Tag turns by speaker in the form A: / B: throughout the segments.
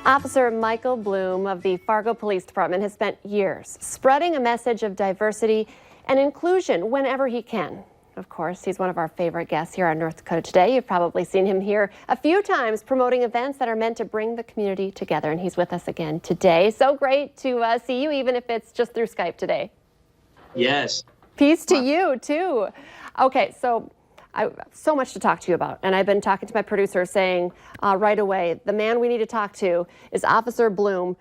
A: Officer Michael Bloom of the Fargo Police Department has spent years spreading a message of diversity and inclusion whenever he can. Of course, he's one of our favorite guests here on North Dakota Today. You've probably seen him here a few times promoting events that are meant to bring the community together, and he's with us again today. So great to see you, even if it's just through Skype today.
B: Yes.
A: Peace to you, too. Okay, so so much to talk to you about, and I've been talking to my producer saying right away, the man we need to talk to is Officer Bloom,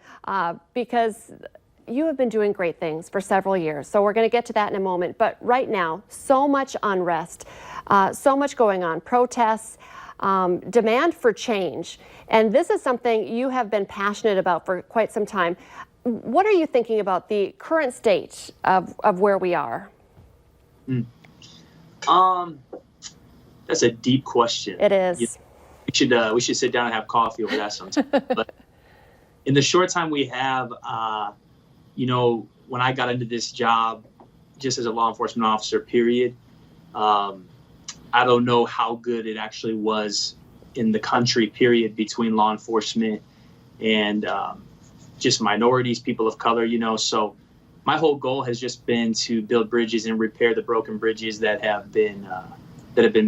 A: because you have been doing great things for several years. So we're going to get to that in a moment. But right now, so much unrest, so much going on, protests, demand for change. And this is something you have been passionate about for quite some time. What are you thinking about the current state of where we are?
B: That's a deep question.
A: It is.
B: We should sit down and have coffee over that sometime. But in the short time we have, when I got into this job, just as a law enforcement officer, period, I don't know how good it actually was in the country, period, between law enforcement and just minorities, people of color, So my whole goal has just been to build bridges and repair the broken bridges that have been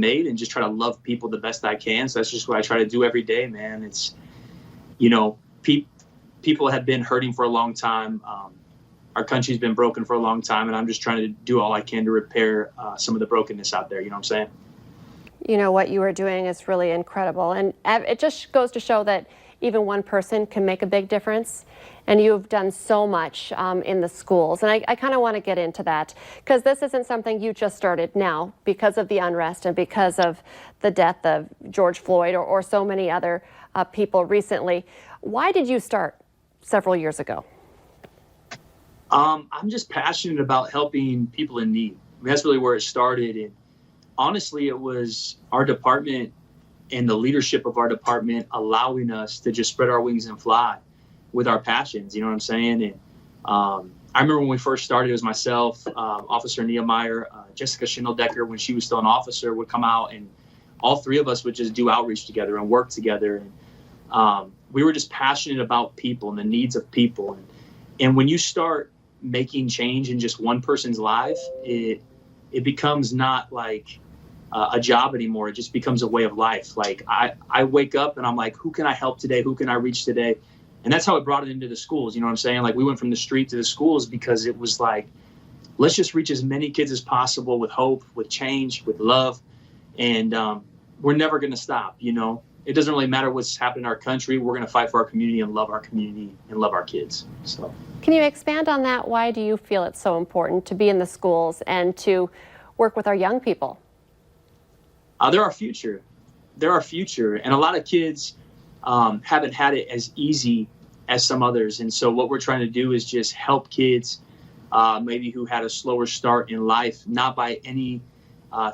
B: made, and just try to love people the best I can. So that's just what I try to do every day, man. It's, people have been hurting for a long time. Our country's been broken for a long time, and I'm just trying to do all I can to repair some of the brokenness out there. You know what I'm saying?
A: What you are doing is really incredible. And it just goes to show that even one person can make a big difference. And you've done so much in the schools. And I kind of want to get into that, because this isn't something you just started now because of the unrest and because of the death of George Floyd or so many other people recently. Why did you start several years ago?
B: I'm just passionate about helping people in need. That's really where it started. And honestly, it was our department and the leadership of our department allowing us to just spread our wings and fly with our passions. You know what I'm saying? And I remember when we first started, it was myself, Officer Nehemiah, Jessica Schindeldecker, when she was still an officer, would come out, and all three of us would just do outreach together and work together. And we were just passionate about people and the needs of people. And when you start making change in just one person's life, it becomes not like a job anymore. It just becomes a way of life. Like I wake up and I'm like, who can I help today? Who can I reach today? And that's how it brought it into the schools. You know what I'm saying? Like, we went from the street to the schools because it was like, let's just reach as many kids as possible with hope, with change, with love. And we're never going to stop. It doesn't really matter what's happening in our country. We're going to fight for our community and love our community and love our kids. So,
A: can you expand on that? Why do you feel it's so important to be in the schools and to work with our young people?
B: They're our future. They're our future. And a lot of kids haven't had it as easy as some others. And so what we're trying to do is just help kids maybe who had a slower start in life, not by any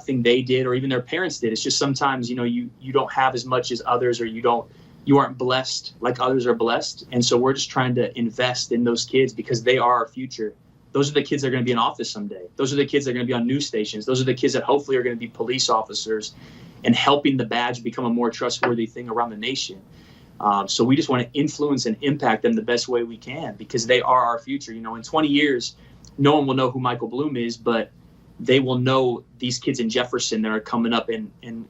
B: thing they did or even their parents did. It's just sometimes, you don't have as much as others, or you aren't blessed like others are blessed. And so we're just trying to invest in those kids because they are our future. Those are the kids that are going to be in office someday. Those are the kids that are going to be on news stations. Those are the kids that hopefully are going to be police officers and helping the badge become a more trustworthy thing around the nation. So we just want to influence and impact them the best way we can, because they are our future. In 20 years, no one will know who Michael Bloom is, but they will know these kids in Jefferson that are coming up and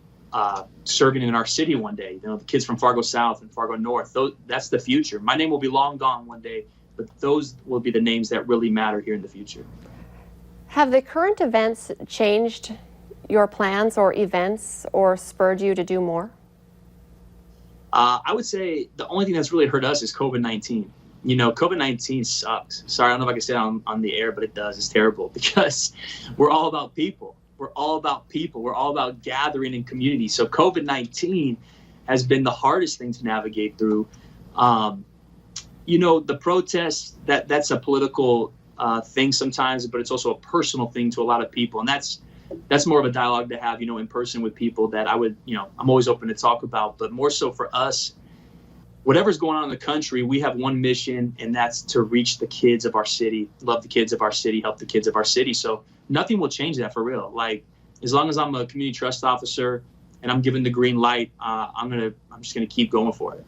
B: serving in our city one day. The kids from Fargo South and Fargo North. That's the future. My name will be long gone one day, but those will be the names that really matter here in the future.
A: Have the current events changed your plans or events or spurred you to do more?
B: I would say the only thing that's really hurt us is COVID-19. COVID-19 sucks. Sorry, I don't know if I can say it on the air, but it does. It's terrible because we're all about people. We're all about people. We're all about gathering in community. So COVID-19 has been the hardest thing to navigate through. The protests, that's a political thing sometimes, but it's also a personal thing to a lot of people. And that's more of a dialogue to have, in person with people that I would, I'm always open to talk about. But more so for us, whatever's going on in the country, we have one mission, and that's to reach the kids of our city, love the kids of our city, help the kids of our city. So nothing will change that for real. Like, as long as I'm a community trust officer and I'm given the green light, I'm just gonna keep going for it.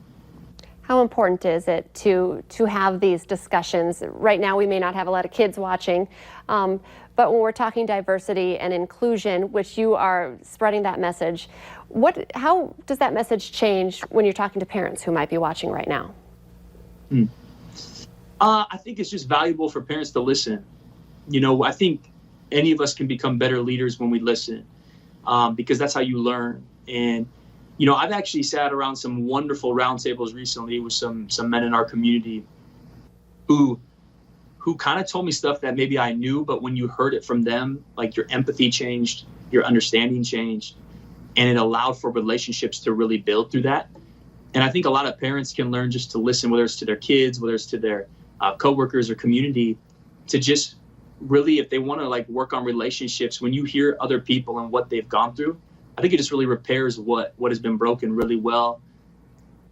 A: How important is it to have these discussions? Right now, we may not have a lot of kids watching, but when we're talking diversity and inclusion, which you are spreading that message, how does that message change when you're talking to parents who might be watching right now?
B: I think it's just valuable for parents to listen. I think any of us can become better leaders when we listen, because that's how you learn. And I've actually sat around some wonderful roundtables recently with some men in our community who kind of told me stuff that maybe I knew, but when you heard it from them, like your empathy changed, your understanding changed, and it allowed for relationships to really build through that. And I think a lot of parents can learn just to listen, whether it's to their kids, whether it's to their coworkers or community, to just really, if they want to like work on relationships, when you hear other people and what they've gone through, I think it just really repairs what has been broken really well.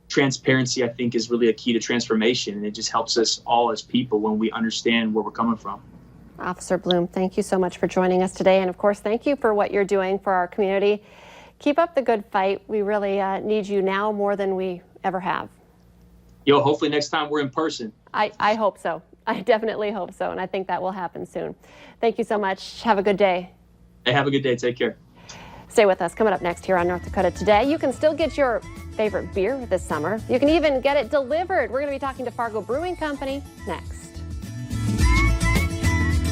B: Transparency, I think, is really a key to transformation, and it just helps us all as people when we understand where we're coming from.
A: Officer Bloom, thank you so much for joining us today, and of course, thank you for what you're doing for our community. Keep up the good fight. We really need you now more than we ever have.
B: Hopefully next time we're in person.
A: I hope so. I definitely hope so, and I think that will happen soon. Thank you so much. Have a good day.
B: Hey, have a good day. Take care.
A: Stay with us. Coming up next here on North Dakota Today, you can still get your favorite beer this summer. You can even get it delivered. We're going to be talking to Fargo Brewing Company next.